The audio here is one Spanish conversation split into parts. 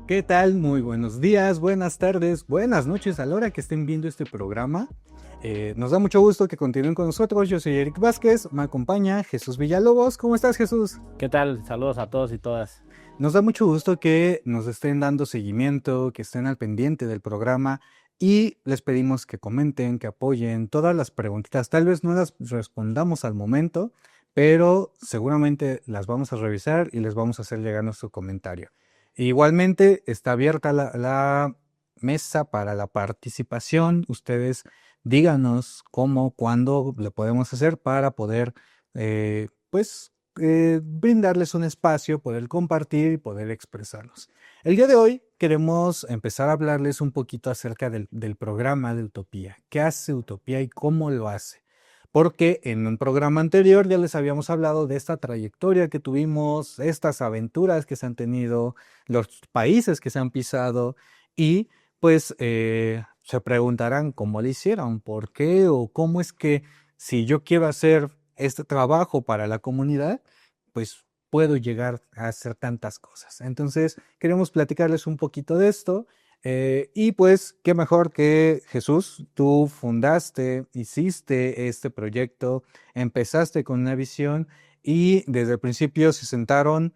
¿Qué tal? Muy buenos días, buenas tardes, buenas noches a la hora que estén viendo este programa. Nos da mucho gusto que continúen con nosotros. Yo soy Eric Vázquez, me acompaña Jesús Villalobos. ¿Cómo estás, Jesús? ¿Qué tal? Saludos a todos y todas. Nos da mucho gusto que nos estén dando seguimiento, que estén al pendiente del programa y les pedimos que comenten, que apoyen todas las preguntitas. Tal vez no las respondamos al momento, pero seguramente las vamos a revisar y les vamos a hacer llegar nuestro comentario. Igualmente está abierta la mesa para la participación. Ustedes díganos cómo, cuándo lo podemos hacer para poder, pues, brindarles un espacio, poder compartir y poder expresarlos. El día de hoy queremos empezar a hablarles un poquito acerca del programa de Utopía. ¿Qué hace Utopía y cómo lo hace? Porque en un programa anterior ya les habíamos hablado de esta trayectoria que tuvimos, estas aventuras que se han tenido, los países que se han pisado y pues se preguntarán cómo lo hicieron, por qué o cómo es que si yo quiero hacer este trabajo para la comunidad, pues puedo llegar a hacer tantas cosas. Entonces, queremos platicarles un poquito de esto. Y pues, qué mejor que Jesús, tú fundaste, hiciste este proyecto, empezaste con una visión y desde el principio se sentaron,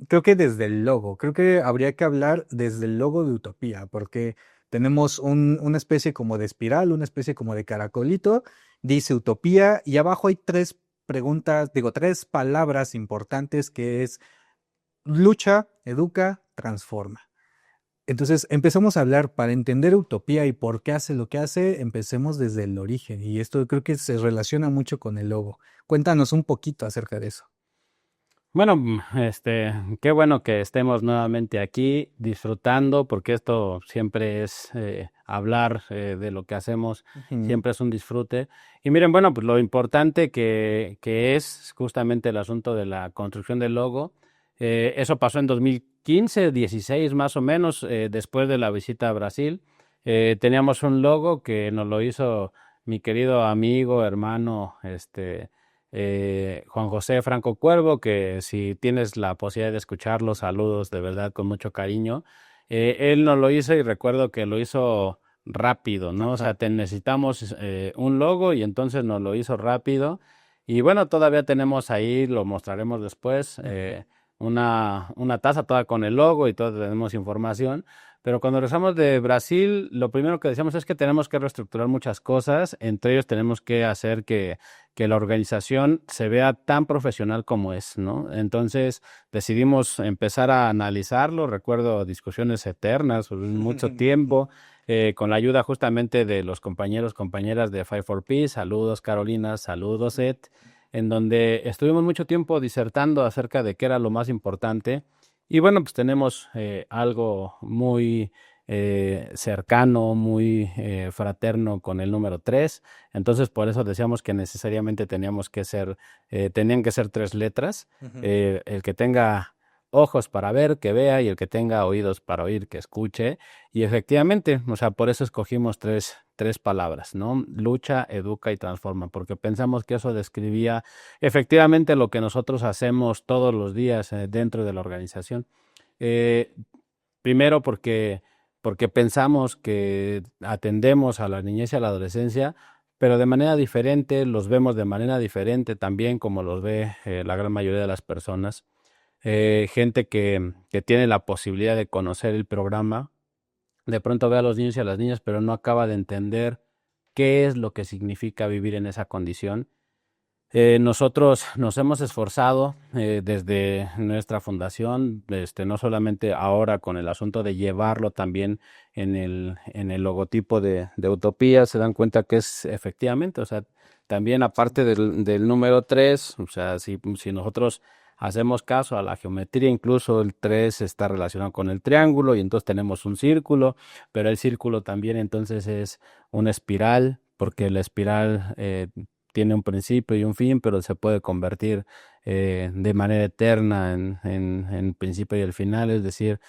creo que desde el logo, creo que habría que hablar desde el logo de Utopía, porque tenemos una especie como de espiral, una especie como de caracolito, dice Utopía y abajo hay tres palabras importantes que es lucha, educa, transforma. Entonces empezamos a hablar para entender Utopía y por qué hace lo que hace, empecemos desde el origen y esto creo que se relaciona mucho con el logo. Cuéntanos un poquito acerca de eso. Bueno, qué bueno que estemos nuevamente aquí disfrutando, porque esto siempre es hablar de lo que hacemos, Ujú. siempre es un disfrute. Y miren, bueno, pues lo importante que es justamente el asunto de la construcción del logo. Eso pasó en 2015, 16 más o menos, después de la visita a Brasil. Teníamos un logo que nos lo hizo mi querido amigo, hermano, Juan José Franco Cuervo, que si tienes la posibilidad de escucharlo, saludos de verdad con mucho cariño. Él nos lo hizo y recuerdo que lo hizo rápido, ¿no? O sea, Ajá. necesitamos un logo y entonces nos lo hizo rápido. Y bueno, todavía tenemos ahí, lo mostraremos después, Ajá. una taza toda con el logo y toda tenemos información. Pero cuando regresamos de Brasil, lo primero que decíamos es que tenemos que reestructurar muchas cosas. Entre ellos tenemos que hacer que la organización se vea tan profesional como es, ¿no? Entonces decidimos empezar a analizarlo. Recuerdo discusiones eternas, mucho tiempo, con la ayuda justamente de los compañeras de Five for Peace. Saludos, Carolina, saludos, Ed, en donde estuvimos mucho tiempo disertando acerca de qué era lo más importante. Y bueno, pues tenemos algo muy cercano, muy fraterno con el número 3. Entonces, por eso decíamos que necesariamente tenían que ser tres letras. Ujú. El que tenga ojos para ver, que vea, y el que tenga oídos para oír, que escuche. Y efectivamente, o sea, por eso escogimos tres palabras, ¿no? Lucha, educa y transforma, porque pensamos que eso describía efectivamente lo que nosotros hacemos todos los días dentro de la organización. Eh, Primero porque pensamos que atendemos a la niñez y a la adolescencia, pero de manera diferente, los vemos de manera diferente también como los ve la gran mayoría de las personas. Gente que tiene la posibilidad de conocer el programa, de pronto ve a los niños y a las niñas, pero no acaba de entender qué es lo que significa vivir en esa condición. Nosotros nos hemos esforzado desde nuestra fundación, no solamente ahora con el asunto de llevarlo también en el logotipo de Utopía, se dan cuenta que es efectivamente, o sea, también aparte del número 3, o sea, si nosotros hacemos caso a la geometría, incluso el 3 está relacionado con el triángulo y entonces tenemos un círculo, pero el círculo también entonces es una espiral, porque la espiral tiene un principio y un fin, pero se puede convertir de manera eterna en principio y el final. Es decir,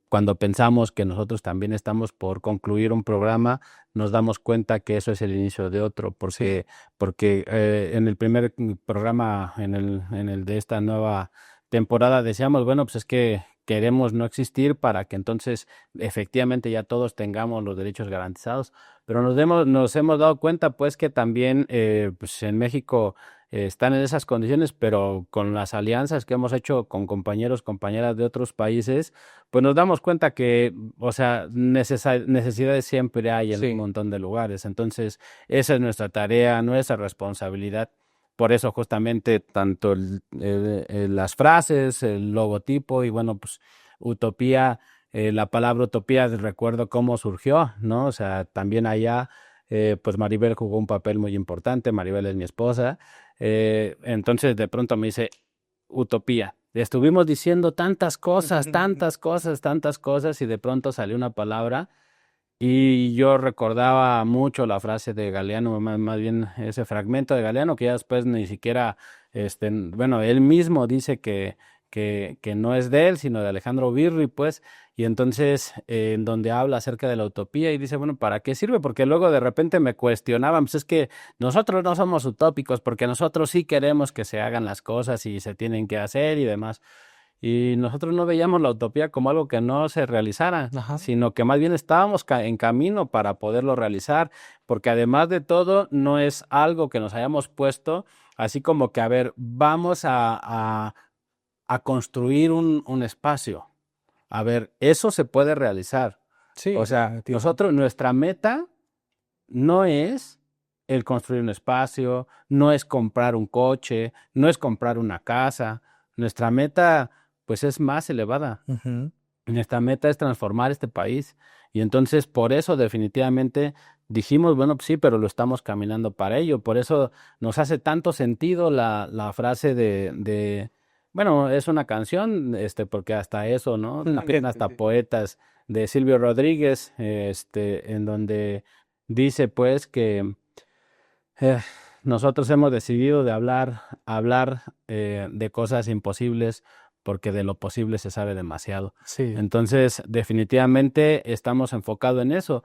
cuando pensamos que nosotros también estamos por concluir un programa, nos damos cuenta que eso es el inicio de otro, Sí. porque en el primer programa, en el de esta nueva temporada, decíamos, bueno, pues es que queremos no existir para que entonces efectivamente ya todos tengamos los derechos garantizados. Pero nos hemos dado cuenta pues que también pues en México están en esas condiciones, pero con las alianzas que hemos hecho con compañeros, compañeras de otros países, pues nos damos cuenta que, o sea, necesidades siempre hay en un Sí. montón de lugares. Entonces, esa es nuestra tarea, nuestra responsabilidad. Por eso justamente tanto las frases, el logotipo y bueno, pues utopía, la palabra utopía, recuerdo cómo surgió, ¿no? O sea, también allá, pues Maribel jugó un papel muy importante, Maribel es mi esposa, entonces de pronto me dice, utopía. Estuvimos diciendo tantas cosas, tantas cosas, tantas cosas y de pronto salió una palabra y yo recordaba mucho la frase de Galeano, más bien ese fragmento de Galeano que ya después ni siquiera, bueno, él mismo dice que no es de él, sino de Alejandro Birri, pues, y entonces en donde habla acerca de la utopía y dice, bueno, ¿para qué sirve? Porque luego de repente me cuestionaban, pues es que nosotros no somos utópicos, porque nosotros sí queremos que se hagan las cosas y se tienen que hacer y demás. Y nosotros no veíamos la utopía como algo que no se realizara, Ajá. sino que más bien estábamos en camino para poderlo realizar, porque además de todo no es algo que nos hayamos puesto así como que, a ver, vamos a construir un espacio. A ver, eso se puede realizar. Sí, O sea, definitivo. nuestra meta no es el construir un espacio, no es comprar un coche, no es comprar una casa. Nuestra meta, pues, es más elevada. Ujú. Nuestra meta es transformar este país. Y entonces, por eso, definitivamente, dijimos, bueno, pues sí, pero lo estamos caminando para ello. Por eso nos hace tanto sentido la frase bueno, es una canción, porque hasta eso, ¿no? También Sí, hasta sí. poetas de Silvio Rodríguez, en donde dice, pues, que eh, nosotros hemos decidido de hablar de cosas imposibles porque de lo posible se sabe demasiado. Sí. Entonces, definitivamente estamos enfocados en eso.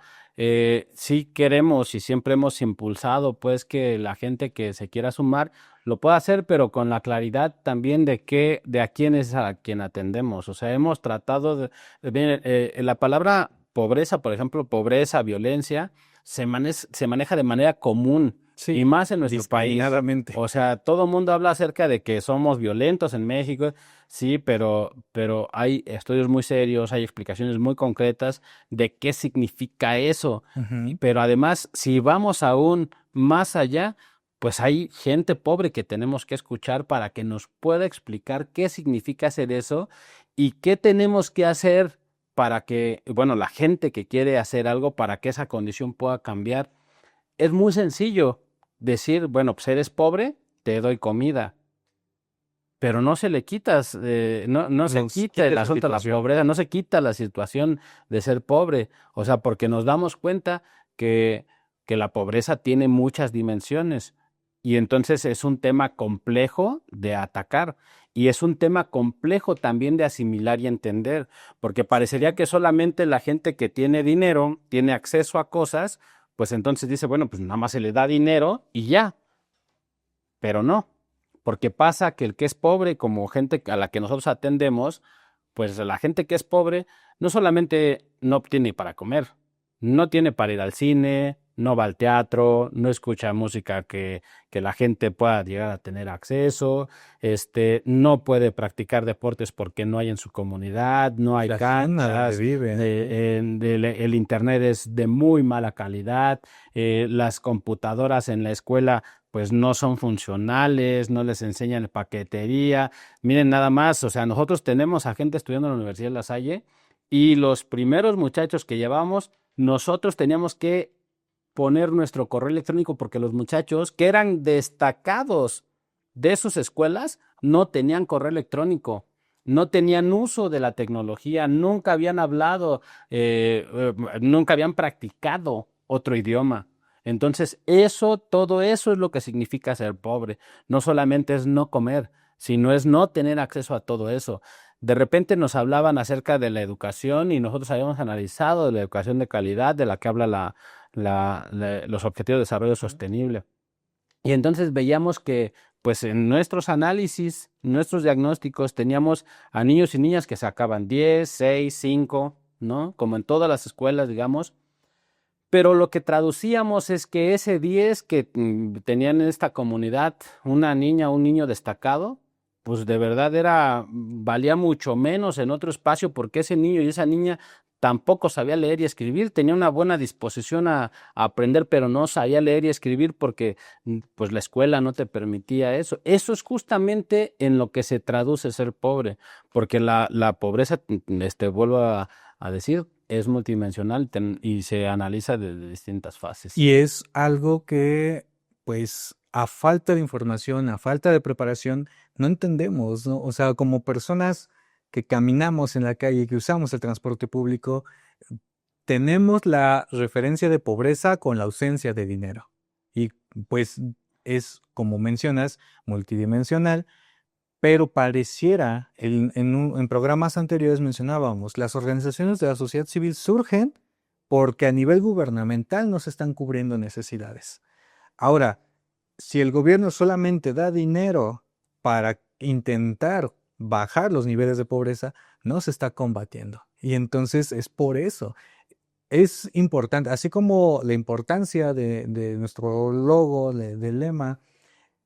Sí queremos y siempre hemos impulsado, pues, que la gente que se quiera sumar lo pueda hacer, pero con la claridad también de a quién es a quien atendemos. O sea, hemos tratado miren, la palabra pobreza, por ejemplo, pobreza, violencia, se maneja de manera común y Sí, más en nuestro país. discriminadamente. O sea, todo el mundo habla acerca de que somos violentos en México, sí, pero hay estudios muy serios, hay explicaciones muy concretas de qué significa eso. Ujú. Pero además, si vamos aún más allá, pues hay gente pobre que tenemos que escuchar para que nos pueda explicar qué significa hacer eso y qué tenemos que hacer para que, bueno, la gente que quiere hacer algo para que esa condición pueda cambiar. Es muy sencillo decir, bueno, pues eres pobre, te doy comida, pero no se le quitas, no se Nos quita quita el esa asunto de la situación. pobreza, no se quita la situación de ser pobre, o sea, porque nos damos cuenta que, que la pobreza tiene muchas dimensiones y entonces es un tema complejo de atacar y es un tema complejo también de asimilar y entender, porque parecería que solamente la gente que tiene dinero tiene acceso a cosas, pues entonces dice, bueno, pues nada más se le da dinero y ya, pero no, porque pasa que el que es pobre, como gente a la que nosotros atendemos, pues la gente que es pobre no solamente no tiene para comer, no tiene para ir al cine, no va al teatro, no escucha música que la gente pueda llegar a tener acceso, no puede practicar deportes porque no hay en su comunidad, no hay La zona donde canchas, vive. el internet es de muy mala calidad, las computadoras en la escuela pues no son funcionales, no les enseñan paquetería. Miren nada más, o sea, nosotros tenemos a gente estudiando en la Universidad de La Salle y los primeros muchachos que llevamos, nosotros teníamos que poner nuestro correo electrónico porque los muchachos que eran destacados de sus escuelas no tenían correo electrónico, no tenían uso de la tecnología, nunca habían hablado, nunca habían practicado otro idioma. Entonces, todo eso es lo que significa ser pobre. No solamente es no comer, sino es no tener acceso a todo eso. De repente nos hablaban acerca de la educación y nosotros habíamos analizado de la educación de calidad de la que habla los Objetivos de Desarrollo Ujú. Sostenible. Y entonces veíamos que pues en nuestros análisis, nuestros diagnósticos, teníamos a niños y niñas que sacaban 10, 6, 5, ¿no? Como en todas las escuelas, digamos. Pero lo que traducíamos es que ese 10 que tenían en esta comunidad, una niña o un niño destacado, pues de verdad valía mucho menos en otro espacio porque ese niño y esa niña tampoco sabía leer y escribir, tenía una buena disposición a aprender, pero no sabía leer y escribir porque pues la escuela no te permitía eso. Eso es justamente en lo que se traduce ser pobre, porque la pobreza, vuelvo a decir, es multidimensional y se analiza desde distintas fases. Y es algo que, pues, a falta de información, a falta de preparación, no entendemos, ¿no? O sea, como personas que caminamos en la calle, que usamos el transporte público, tenemos la referencia de pobreza con la ausencia de dinero. Y pues es, como mencionas, multidimensional, pero pareciera, en programas anteriores mencionábamos, las organizaciones de la sociedad civil surgen porque a nivel gubernamental no se están cubriendo necesidades. Ahora, si el gobierno solamente da dinero para intentar bajar los niveles de pobreza, no se está combatiendo. Y entonces es por eso. Es importante, así como la importancia de nuestro logo, del lema,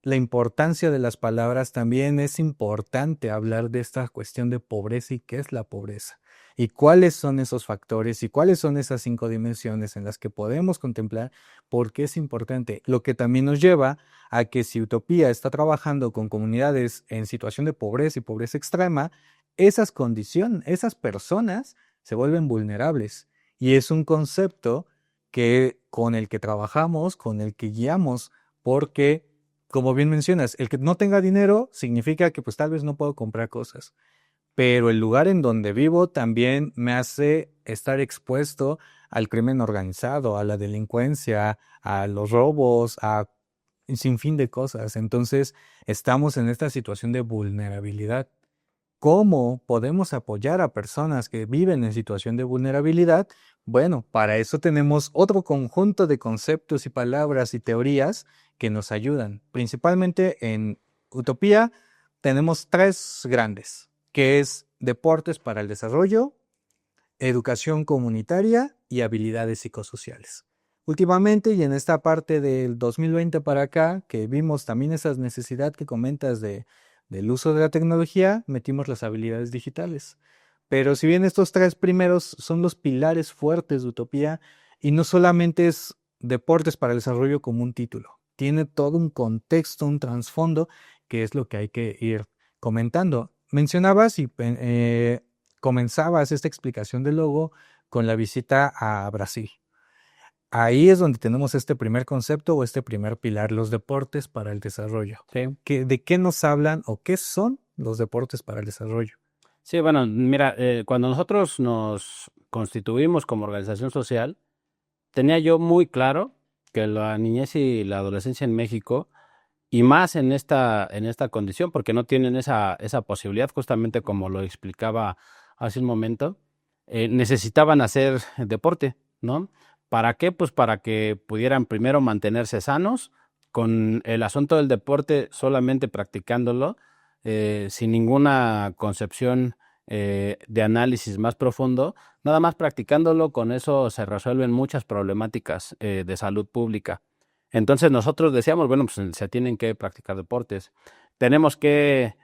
la importancia de las palabras, también es importante hablar de esta cuestión de pobreza y qué es la pobreza. Y cuáles son esos factores y cuáles son esas 5 dimensiones en las que podemos contemplar por qué es importante. Lo que también nos lleva a que si Utopía está trabajando con comunidades en situación de pobreza y pobreza extrema, esas condiciones, esas personas se vuelven vulnerables. Y es un concepto con el que trabajamos, con el que guiamos, porque, como bien mencionas, el que no tenga dinero significa que pues tal vez no puedo comprar cosas, pero el lugar en donde vivo también me hace estar expuesto al crimen organizado, a la delincuencia, a los robos, a un sinfín de cosas. Entonces, estamos en esta situación de vulnerabilidad. ¿Cómo podemos apoyar a personas que viven en situación de vulnerabilidad? Bueno, para eso tenemos otro conjunto de conceptos y palabras y teorías que nos ayudan. Principalmente en Utopía tenemos 3 grandes, que es deportes para el desarrollo, educación comunitaria y habilidades psicosociales. Últimamente y en esta parte del 2020 para acá, que vimos también esa necesidad que comentas del uso de la tecnología, metimos las habilidades digitales. Pero si bien estos 3 primeros son los pilares fuertes de Utopía, y no solamente es deportes para el desarrollo como un título, tiene todo un contexto, un trasfondo, que es lo que hay que ir comentando. Mencionabas y comenzabas esta explicación del logo con la visita a Brasil. Ahí es donde tenemos este primer concepto o este primer pilar, los deportes para el desarrollo. Sí. ¿De qué nos hablan o qué son los deportes para el desarrollo? Sí, bueno, mira, cuando nosotros nos constituimos como organización social, tenía yo muy claro que la niñez y la adolescencia en México, y más en esta condición, porque no tienen esa posibilidad, justamente como lo explicaba hace un momento, necesitaban hacer deporte, ¿no? ¿Para qué? Pues para que pudieran primero mantenerse sanos, con el asunto del deporte solamente practicándolo, sin ninguna concepción de análisis más profundo, nada más practicándolo, con eso se resuelven muchas problemáticas de salud pública. Entonces nosotros decíamos, bueno, pues se tienen que practicar deportes. Tenemos que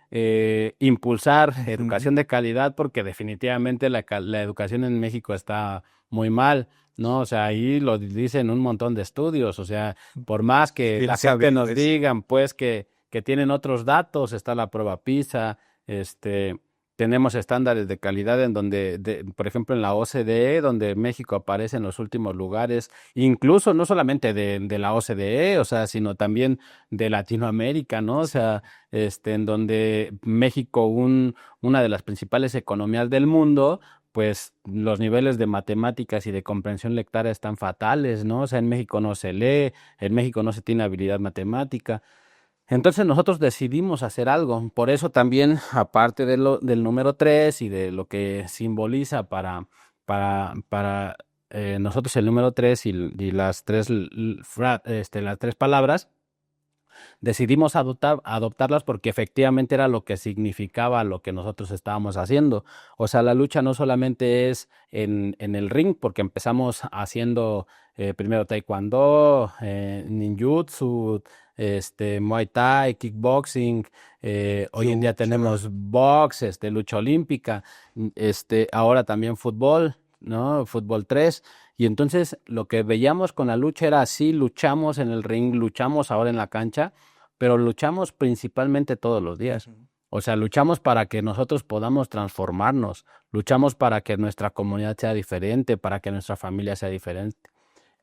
impulsar educación de calidad porque definitivamente la educación en México está muy mal, ¿no? O sea, ahí lo dicen un montón de estudios, o sea, por más que la gente nos digan, pues, que tienen otros datos, está la prueba PISA, tenemos estándares de calidad en donde, por ejemplo, en la OCDE, donde México aparece en los últimos lugares, incluso no solamente de la OCDE, o sea, sino también de Latinoamérica, ¿no? O sea, en donde México, una de las principales economías del mundo, pues los niveles de matemáticas y de comprensión lectora están fatales, ¿no? O sea, en México no se lee, en México no se tiene habilidad matemática. Entonces nosotros decidimos hacer algo. Por eso también, aparte del número 3 y de lo que simboliza para nosotros el número 3 y las tres palabras, decidimos adoptarlas porque efectivamente era lo que significaba lo que nosotros estábamos haciendo. O sea, la lucha no solamente es en el ring, porque empezamos haciendo primero taekwondo, ninjutsu, muay thai, kickboxing, hoy en día Lucha. tenemos box, lucha olímpica, ahora también fútbol, ¿no? Fútbol 3. Y entonces lo que veíamos con la lucha era así, luchamos en el ring, luchamos ahora en la cancha, pero luchamos principalmente todos los días. Ujú. O sea, luchamos para que nosotros podamos transformarnos, luchamos para que nuestra comunidad sea diferente, para que nuestra familia sea diferente.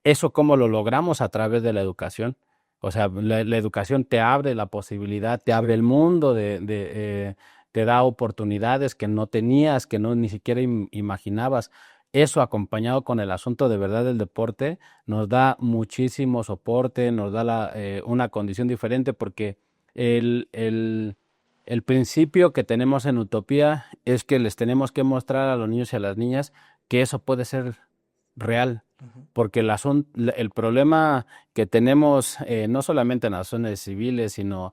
¿Eso cómo lo logramos? A través de la educación. O sea, la educación te abre la posibilidad, te abre el mundo, te da oportunidades que no tenías, que no ni siquiera imaginabas. Eso acompañado con el asunto de verdad del deporte nos da muchísimo soporte, nos da una condición diferente porque el, el, el principio que tenemos en Utopía es que les tenemos que mostrar a los niños y a las niñas que eso puede ser real, Ujú. porque el problema que tenemos, no solamente en las zonas civiles, sino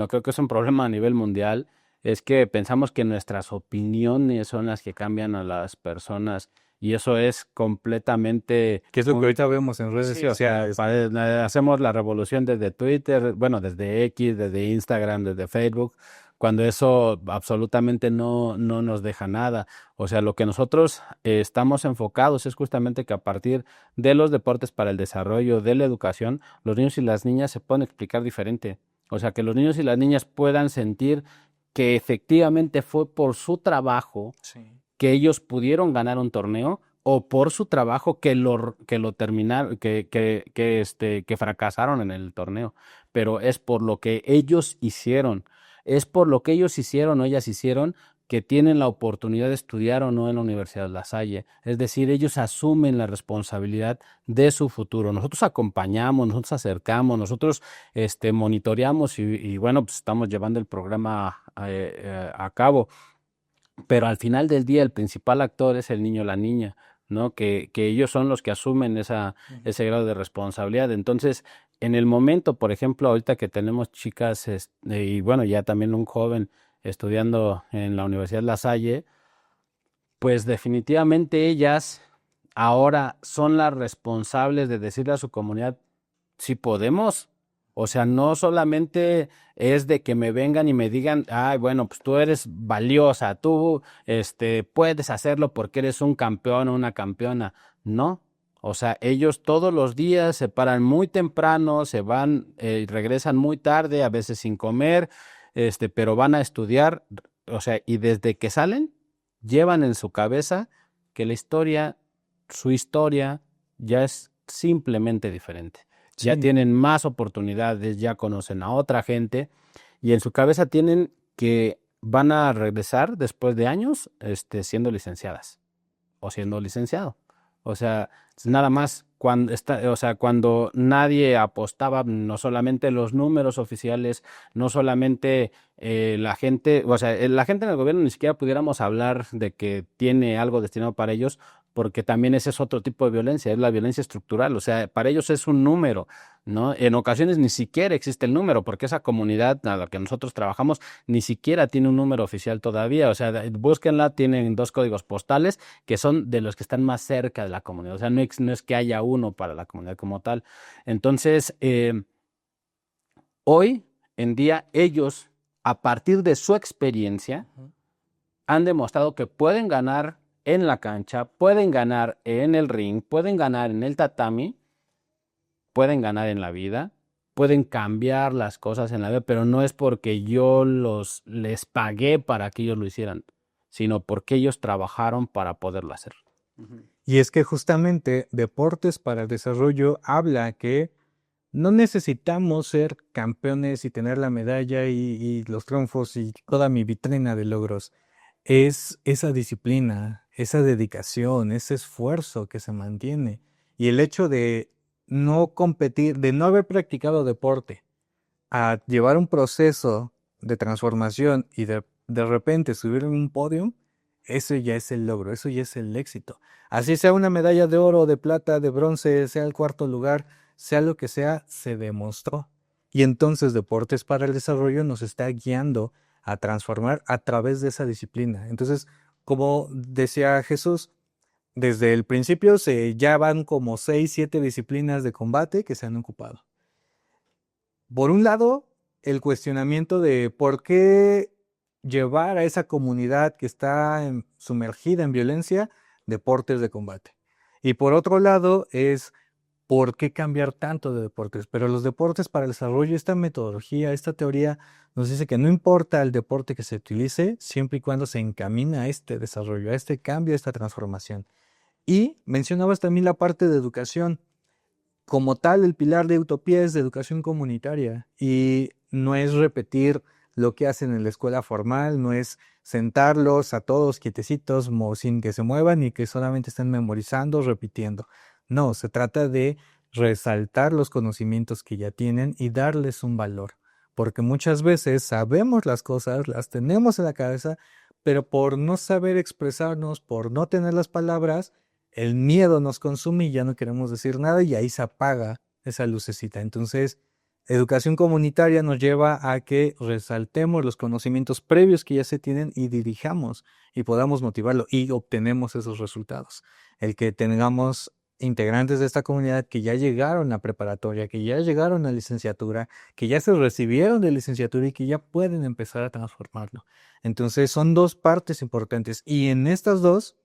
creo que es un problema a nivel mundial, es que pensamos que nuestras opiniones son las que cambian a las personas y eso es completamente Que es lo que ahorita vemos en redes sí, o sea, sociales. hacemos la revolución desde Twitter, bueno, desde X, desde Instagram, desde Facebook, cuando eso absolutamente no nos deja nada. O sea, lo que nosotros estamos enfocados es justamente que a partir de los deportes para el desarrollo, de la educación, los niños y las niñas se pueden explicar diferente. O sea, que los niños y las niñas puedan sentir que efectivamente fue por su trabajo Sí. que ellos pudieron ganar un torneo o por su trabajo que lo terminaron, que fracasaron en el torneo, pero es por lo que ellos hicieron, es por lo que ellos hicieron o ellas hicieron que tienen la oportunidad de estudiar o no en la Universidad La Salle. Es decir, ellos asumen la responsabilidad de su futuro. Nosotros acompañamos, nosotros acercamos, nosotros monitoreamos y bueno, pues estamos llevando el programa a cabo, pero al final del día el principal actor es el niño o la niña, ¿no? Que ellos son los que asumen Ujú. ese grado de responsabilidad. Entonces, en el momento, por ejemplo, ahorita que tenemos chicas, y bueno, ya también un joven estudiando en la Universidad La Salle, pues definitivamente ellas ahora son las responsables de decirle a su comunidad si podemos. O sea, no solamente es de que me vengan y me digan, ay, bueno, pues tú eres valiosa, tú, puedes hacerlo porque eres un campeón o una campeona. No. O sea, ellos todos los días se paran muy temprano, se van y regresan muy tarde, a veces sin comer, pero van a estudiar. O sea, y desde que salen, llevan en su cabeza que su historia ya es simplemente diferente. Ya Sí. tienen más oportunidades, ya conocen a otra gente y en su cabeza tienen que van a regresar después de años, siendo licenciadas o siendo licenciado. O sea, nada más o sea, cuando nadie apostaba, no solamente los números oficiales, no solamente la gente, o sea, la gente en el gobierno ni siquiera pudiéramos hablar de que tiene algo destinado para ellos, porque también ese es otro tipo de violencia, es la violencia estructural, o sea, para ellos es un número, ¿no? En ocasiones ni siquiera existe el número, porque esa comunidad a la que nosotros trabajamos ni siquiera tiene un número oficial todavía, o sea, búsquenla, tienen 2 códigos postales que son de los que están más cerca de la comunidad. O sea, no es que haya uno para la comunidad como tal. Entonces, hoy en día ellos, a partir de su experiencia, Ujú. han demostrado que pueden ganar en la cancha, pueden ganar en el ring, pueden ganar en el tatami, pueden ganar en la vida, pueden cambiar las cosas en la vida, pero no es porque yo les pagué para que ellos lo hicieran, sino porque ellos trabajaron para poderlo hacer. Ujú. Y es que justamente Deportes para el Desarrollo habla que no necesitamos ser campeones y tener la medalla y los triunfos y toda mi vitrina de logros. Es esa disciplina, esa dedicación, ese esfuerzo que se mantiene. Y el hecho de no competir, de no haber practicado deporte, a llevar un proceso de transformación y de repente subir en un podio, eso ya es el logro, eso ya es el éxito. Así sea una medalla de oro, de plata, de bronce, sea el cuarto lugar, sea lo que sea, se demostró. Y entonces Deportes para el Desarrollo nos está guiando a transformar a través de esa disciplina. Entonces, como decía Jesús, desde el principio ya van como 6, 7 disciplinas de combate que se han ocupado. Por un lado, el cuestionamiento de por qué llevar a esa comunidad que está sumergida en violencia deportes de combate. Y por otro lado es por qué cambiar tanto de deportes. Pero los deportes para el desarrollo, esta metodología, esta teoría nos dice que no importa el deporte que se utilice, siempre y cuando se encamina a este desarrollo, a este cambio, a esta transformación. Y mencionabas también la parte de educación. Como tal, el pilar de Utopía es de educación comunitaria y no es repetir lo que hacen en la escuela formal, no es sentarlos a todos quietecitos sin que se muevan y que solamente estén memorizando, repitiendo. No, se trata de resaltar los conocimientos que ya tienen y darles un valor, porque muchas veces sabemos las cosas, las tenemos en la cabeza, pero por no saber expresarnos, por no tener las palabras, el miedo nos consume y ya no queremos decir nada y ahí se apaga esa lucecita. Entonces, educación comunitaria nos lleva a que resaltemos los conocimientos previos que ya se tienen y dirijamos y podamos motivarlo y obtenemos esos resultados. El que tengamos integrantes de esta comunidad que ya llegaron a preparatoria, que ya llegaron a licenciatura, que ya se recibieron de licenciatura y que ya pueden empezar a transformarlo. Entonces, son dos partes importantes y en estas dos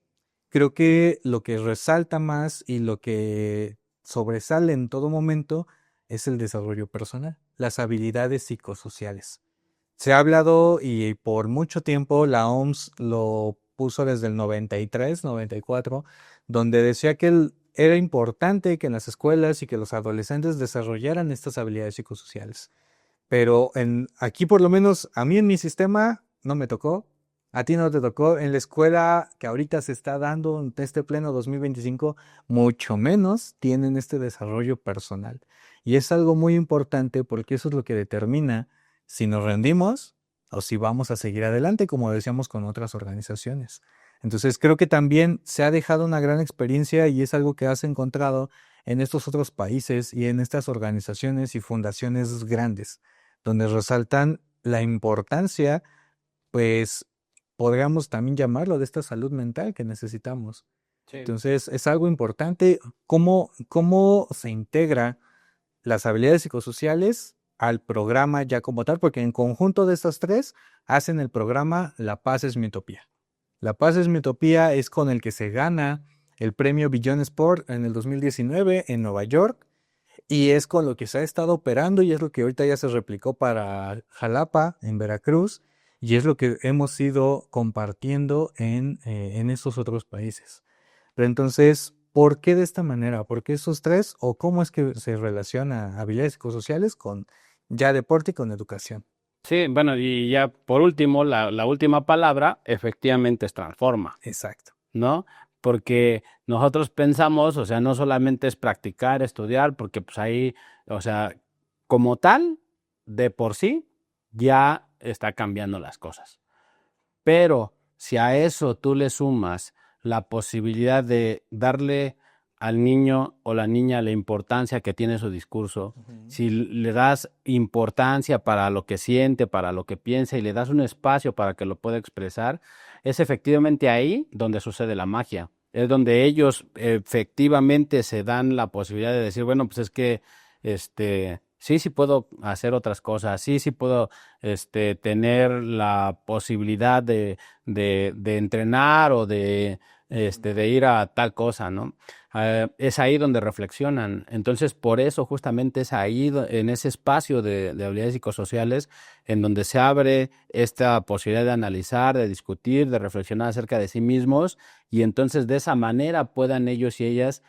creo que lo que resalta más y lo que sobresale en todo momento es el desarrollo personal, las habilidades psicosociales. Se ha hablado y por mucho tiempo la OMS lo puso desde el 93, 94, donde decía que era importante que en las escuelas y que los adolescentes desarrollaran estas habilidades psicosociales. Pero aquí por lo menos a mí en mi sistema no me tocó. A ti no te tocó. En la escuela que ahorita se está dando en este pleno 2025, mucho menos tienen este desarrollo personal. Y es algo muy importante porque eso es lo que determina si nos rendimos o si vamos a seguir adelante, como decíamos con otras organizaciones. Entonces creo que también se ha dejado una gran experiencia y es algo que has encontrado en estos otros países y en estas organizaciones y fundaciones grandes, donde resaltan la importancia, pues podríamos también llamarlo de esta salud mental que necesitamos. Sí. Entonces es algo importante cómo se integra las habilidades psicosociales al programa ya como tal, porque en conjunto de estas tres hacen el programa La Paz es mi utopía. La Paz es mi utopía es con el que se gana el premio Beyond Sport en el 2019 en Nueva York y es con lo que se ha estado operando y es lo que ahorita ya se replicó para Jalapa, en Veracruz, y es lo que hemos ido compartiendo en esos otros países. Pero entonces, ¿por qué de esta manera? ¿Por qué esos tres? ¿O cómo es que se relaciona habilidades psicosociales con ya deporte y con educación? Sí, bueno, y ya por último, la última palabra efectivamente es transforma, Exacto. ¿no? Porque nosotros pensamos, o sea, no solamente es practicar, estudiar, porque pues ahí, o sea, como tal, de por sí, ya está cambiando las cosas. Pero si a eso tú le sumas la posibilidad de darle al niño o la niña la importancia que tiene su discurso, si le das importancia para lo que siente, para lo que piensa y le das un espacio para que lo pueda expresar, es efectivamente ahí donde sucede la magia. Es donde ellos efectivamente se dan la posibilidad de decir, bueno, pues es que sí puedo hacer otras cosas, sí puedo tener la posibilidad de entrenar o de ir a tal cosa, ¿no? Es ahí donde reflexionan. Entonces, por eso justamente es ahí, en ese espacio de habilidades psicosociales, en donde se abre esta posibilidad de analizar, de discutir, de reflexionar acerca de sí mismos, y entonces de esa manera puedan ellos y ellas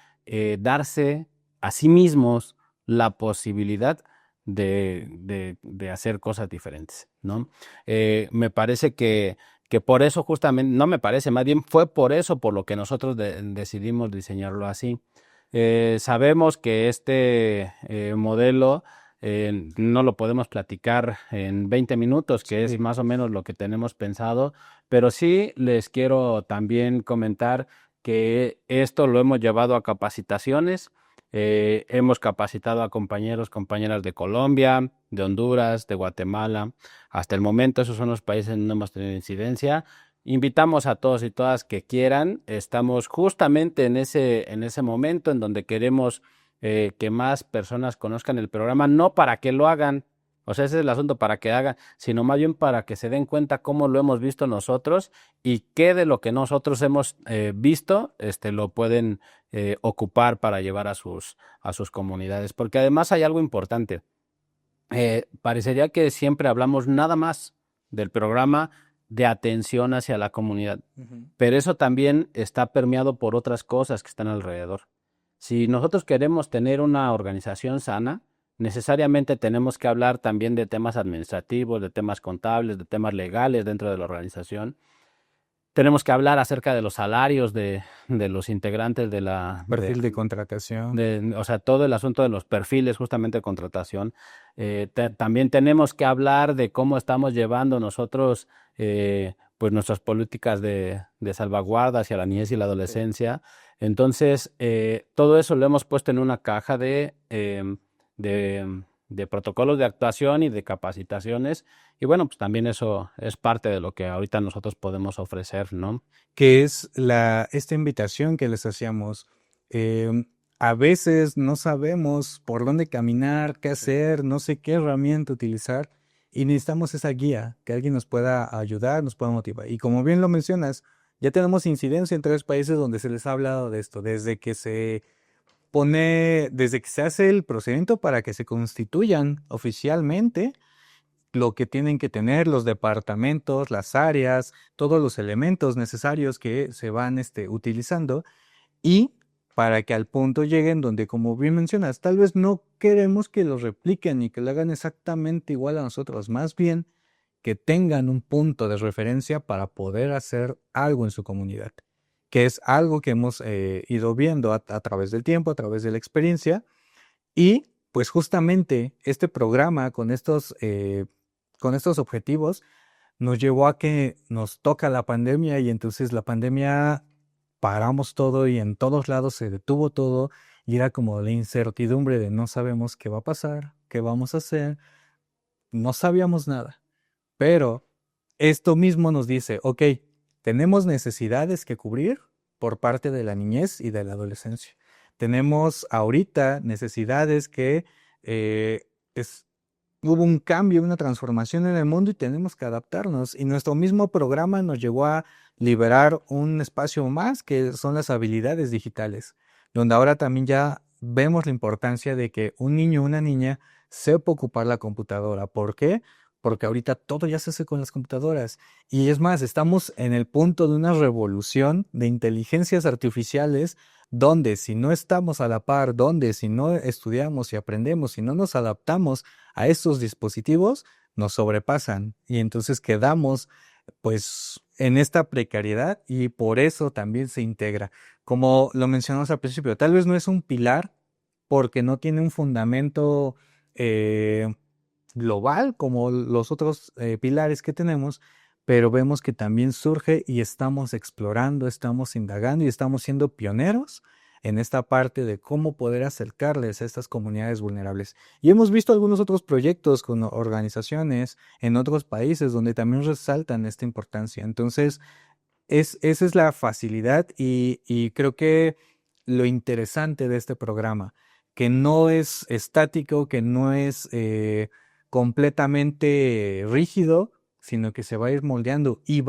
darse a sí mismos la posibilidad de hacer cosas diferentes, ¿no? Me parece que por eso justamente, no me parece, más bien fue por eso por lo que nosotros decidimos diseñarlo así. Sabemos que este modelo no lo podemos platicar en 20 minutos, que es más o menos lo que tenemos pensado, pero sí les quiero también comentar que esto lo hemos llevado a capacitaciones. Hemos capacitado a compañeros, compañeras de Colombia, de Honduras, de Guatemala. Hasta el momento esos son los países donde no hemos tenido incidencia. Invitamos a todos y todas que quieran. Estamos justamente en ese momento en donde queremos que más personas conozcan el programa, no para que lo hagan, o sea, ese es el asunto, para que hagan, sino más bien para que se den cuenta cómo lo hemos visto nosotros y qué de lo que nosotros hemos visto lo pueden ocupar para llevar a sus comunidades. Porque además hay algo importante. Parecería que siempre hablamos nada más del programa de atención hacia la comunidad, pero eso también está permeado por otras cosas que están alrededor. Si nosotros queremos tener una organización sana, necesariamente tenemos que hablar también de temas administrativos, de temas contables, de temas legales dentro de la organización. Tenemos que hablar acerca de los salarios de los integrantes Perfil de contratación. o sea, todo el asunto de los perfiles justamente de contratación. También tenemos que hablar de cómo estamos llevando nosotros pues nuestras políticas de salvaguarda hacia la niñez y la adolescencia. Entonces, todo eso lo hemos puesto en una caja de protocolos de actuación y de capacitaciones. Y bueno, pues también eso es parte de lo que ahorita nosotros podemos ofrecer, ¿no? Que es esta invitación que les hacíamos. A veces no sabemos por dónde caminar, qué hacer, no sé qué herramienta utilizar y necesitamos esa guía, que alguien nos pueda ayudar, nos pueda motivar. Y como bien lo mencionas, ya tenemos incidencia en 3 países donde se les ha hablado de esto, desde que se hace el procedimiento para que se constituyan oficialmente lo que tienen que tener los departamentos, las áreas, todos los elementos necesarios que se van utilizando y para que al punto lleguen donde, como bien mencionas, tal vez no queremos que lo repliquen y que lo hagan exactamente igual a nosotros, más bien que tengan un punto de referencia para poder hacer algo en su comunidad, que es algo que hemos ido viendo a través del tiempo, a través de la experiencia y pues justamente este programa con estos objetivos nos llevó a que nos toca la pandemia y entonces la pandemia paramos todo y en todos lados se detuvo todo y era como la incertidumbre de no sabemos qué va a pasar, qué vamos a hacer, no sabíamos nada. Pero esto mismo nos dice, ok, tenemos necesidades que cubrir por parte de la niñez y de la adolescencia. Tenemos ahorita necesidades que eh, hubo un cambio, una transformación en el mundo y tenemos que adaptarnos. Y nuestro mismo programa nos llevó a liberar un espacio más que son las habilidades digitales, donde ahora también ya vemos la importancia de que un niño o una niña sepa ocupar la computadora. ¿Por qué? Porque ahorita todo ya se hace con las computadoras. Y es más, estamos en el punto de una revolución de inteligencias artificiales donde si no estamos a la par, donde si no estudiamos y aprendemos, si no nos adaptamos a estos dispositivos, nos sobrepasan y entonces quedamos pues en esta precariedad y por eso también se integra. Como lo mencionamos al principio, tal vez no es un pilar porque no tiene un fundamento eh, global como los otros pilares que tenemos, pero vemos que también surge y estamos explorando, estamos indagando y estamos siendo pioneros en esta parte de cómo poder acercarles a estas comunidades vulnerables. Y hemos visto algunos otros proyectos con organizaciones en otros países donde también resaltan esta importancia. Entonces, esa es la facilidad y creo que lo interesante de este programa, que no es estático, que no es completamente rígido, sino que se va a ir moldeando y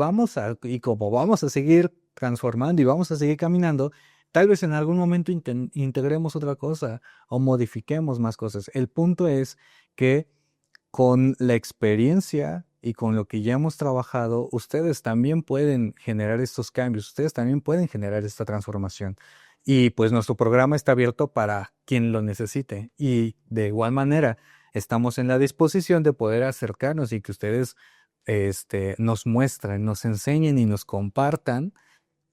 como vamos a seguir transformando y vamos a seguir caminando, tal vez en algún momento integremos otra cosa o modifiquemos más cosas. El punto es que con la experiencia y con lo que ya hemos trabajado, ustedes también pueden generar estos cambios, ustedes también pueden generar esta transformación. Y pues nuestro programa está abierto para quien lo necesite. Y de igual manera, estamos en la disposición de poder acercarnos y que ustedes nos muestren, nos enseñen y nos compartan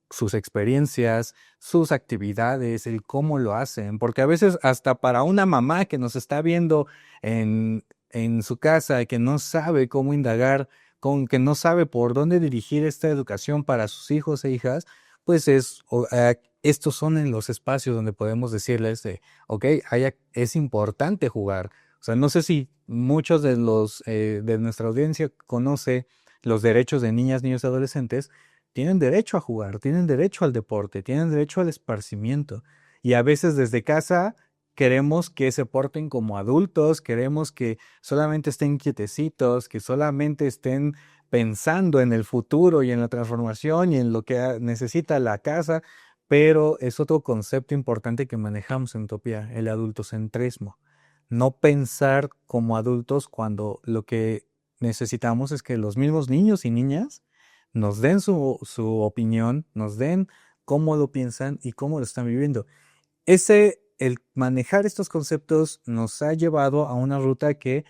sus experiencias, sus actividades, el cómo lo hacen, porque a veces hasta para una mamá que nos está viendo en su casa y que no sabe cómo indagar, que no sabe por dónde dirigir esta educación para sus hijos e hijas, pues estos son en los espacios donde podemos decirles ok, es importante jugar. O sea, no sé si muchos de de nuestra audiencia conoce los derechos de niñas, niños y adolescentes. Tienen derecho a jugar, tienen derecho al deporte, tienen derecho al esparcimiento. Y a veces desde casa queremos que se porten como adultos, queremos que solamente estén quietecitos, que solamente estén pensando en el futuro y en la transformación y en lo que necesita la casa, pero es otro concepto importante que manejamos en Utopía, el adultocentrismo. No pensar como adultos cuando lo que necesitamos es que los mismos niños y niñas nos den su opinión, nos den cómo lo piensan y cómo lo están viviendo. El manejar estos conceptos nos ha llevado a una ruta que,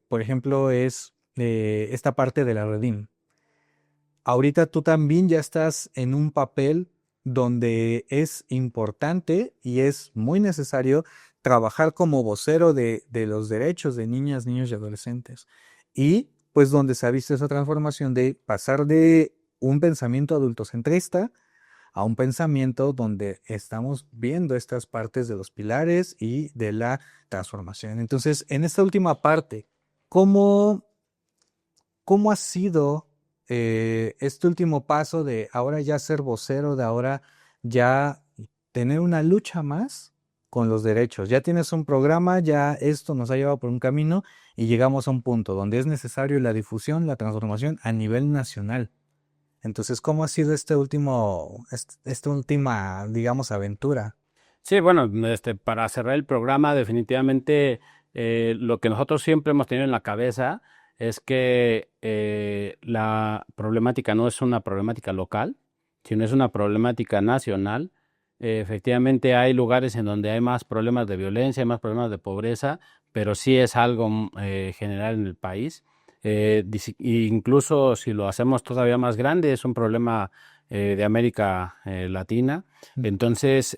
por ejemplo, es esta parte de la Redim. Ahorita tú también ya estás en un papel donde es importante y es muy necesario trabajar como vocero de los derechos de niñas, niños y adolescentes. Y pues donde se ha visto esa transformación de pasar de un pensamiento adultocentrista a un pensamiento donde estamos viendo estas partes de los pilares y de la transformación. Entonces, en esta última parte, ¿cómo ha sido este último paso de ahora ya ser vocero, de ahora ya tener una lucha más con los derechos? Ya tienes un programa, ya esto nos ha llevado por un camino y llegamos a un punto donde es necesario la difusión, la transformación a nivel nacional. Entonces, ¿cómo ha sido esta última, digamos, aventura? Sí, bueno, para cerrar el programa, definitivamente lo que nosotros siempre hemos tenido en la cabeza es que la problemática no es una problemática local, sino es una problemática nacional. Efectivamente hay lugares en donde hay más problemas de violencia, hay más problemas de pobreza, pero sí es algo general en el país. Incluso si lo hacemos todavía más grande, es un problema de América Latina. Entonces,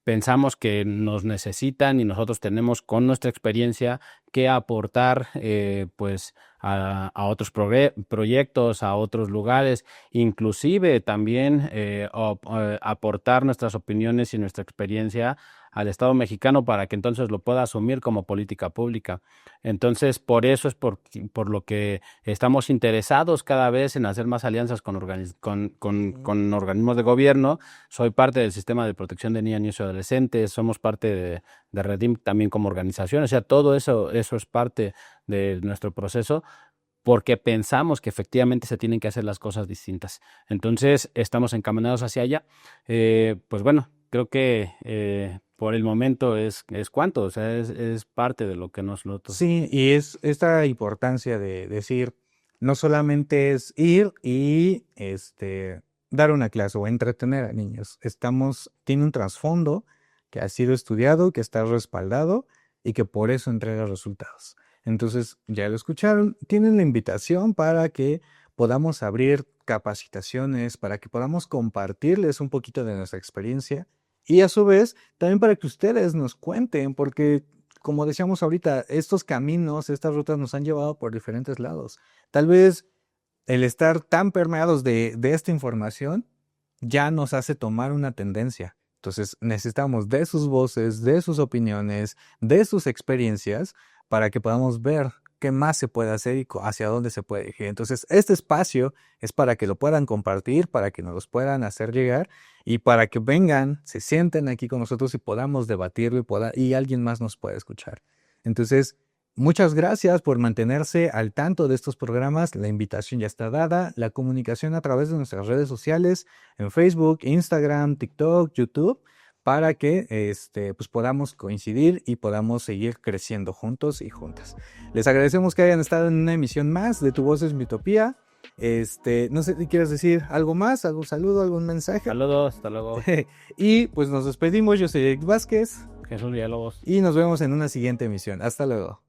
pensamos que nos necesitan y nosotros tenemos con nuestra experiencia que aportar pues a otros proyectos, a otros lugares, inclusive también aportar nuestras opiniones y nuestra experiencia al Estado mexicano para que entonces lo pueda asumir como política pública. Entonces, por eso es por lo que estamos interesados cada vez en hacer más alianzas con organismos de gobierno. Soy parte del sistema de protección de niñas, niños y adolescentes, somos parte de Redim también como organización, o sea, todo eso es parte de nuestro proceso, porque pensamos que efectivamente se tienen que hacer las cosas distintas. Entonces, estamos encaminados hacia allá. Pues bueno, creo que por el momento es cuanto, o sea, es parte de lo que nosotros... Sí, y es esta importancia de decir, no solamente es ir y dar una clase o entretener a niños. Tiene un trasfondo que ha sido estudiado, que está respaldado y que por eso entrega resultados. Entonces, ya lo escucharon, tienen la invitación para que podamos abrir capacitaciones, para que podamos compartirles un poquito de nuestra experiencia y a su vez también para que ustedes nos cuenten, porque como decíamos ahorita, estos caminos, estas rutas nos han llevado por diferentes lados. Tal vez el estar tan permeados de esta información ya nos hace tomar una tendencia. Entonces necesitamos de sus voces, de sus opiniones, de sus experiencias para que podamos ver qué más se puede hacer y hacia dónde se puede ir. Entonces este espacio es para que lo puedan compartir, para que nos los puedan hacer llegar y para que vengan, se sienten aquí con nosotros y podamos debatirlo y alguien más nos pueda escuchar. Entonces, muchas gracias por mantenerse al tanto de estos programas. La invitación ya está dada. La comunicación a través de nuestras redes sociales en Facebook, Instagram, TikTok, YouTube, para que pues podamos coincidir y podamos seguir creciendo juntos y juntas. Les agradecemos que hayan estado en una emisión más de Tu Voz es mi Utopía. No sé si quieres decir algo más, algún saludo, algún mensaje. Saludos, hasta luego. Y pues nos despedimos. Yo soy Eric Vázquez. Jesús Villalobos. Y nos vemos en una siguiente emisión. Hasta luego.